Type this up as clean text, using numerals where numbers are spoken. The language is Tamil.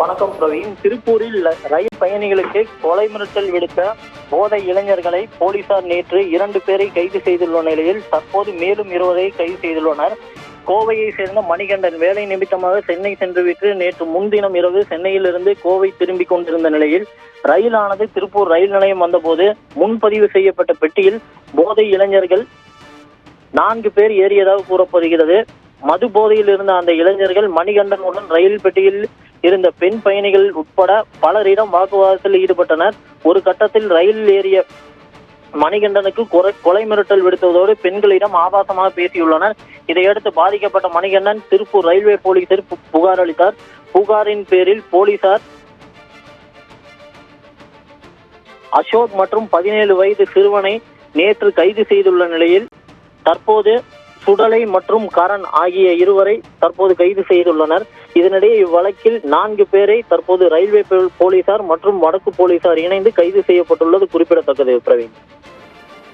வணக்கம் பிரவீன். திருப்பூரில் ரயில் பயணிகளுக்கு கொலை மிரட்டல் விடுத்த போதை இளைஞர்களை போலீசார் நேற்று 2 பேரை கைது செய்துள்ள நிலையில் தற்போது மேலும் 20 கைது செய்துள்ளனர். கோவையை சேர்ந்த மணிகண்டன் வேலை நிமித்தமாக சென்னை சென்றுவிட்டு நேற்று முன்தினம் இரவு சென்னையிலிருந்து கோவை திரும்பிக் கொண்டிருந்த நிலையில் ரயிலானது திருப்பூர் ரயில் நிலையம் வந்தபோது முன்பதிவு செய்யப்பட்ட பெட்டியில் போதை இளைஞர்கள் 4 பேர் ஏறியதாக கூறப்படுகிறது. மது போதையில் இருந்த அந்த இளைஞர்கள் மணிகண்டனுடன் ரயில் பெட்டியில் இருந்த பெண் பயணிகள் உட்பட பலரிடம் வாக்குவாதத்தில் ஈடுபட்டனர். ஒரு கட்டத்தில் ரயிலில் ஏறிய மணிகண்டனுக்கு கொலை மிரட்டல் விடுத்ததோடு பெண்களிடம் ஆபாசமாக பேசியுள்ளனர். இதையடுத்து பாதிக்கப்பட்ட மணிகண்டன் திருப்பூர் ரயில்வே போலீசில் புகார் அளித்தார். புகாரின் பேரில் போலீசார் அசோக் மற்றும் 17 வயது சிறுவனை நேற்று கைது செய்துள்ள நிலையில் தற்போது சுடலை மற்றும் கரண் ஆகிய இருவரை தற்போது கைது செய்துள்ளனர். இதனிடையே இவ்வழக்கில் 4 பேரை தற்போது ரயில்வே போலீசார் மற்றும் வடக்கு போலீசார் இணைந்து கைது செய்யப்பட்டுள்ளது குறிப்பிடத்தக்கது. பிரவீன்.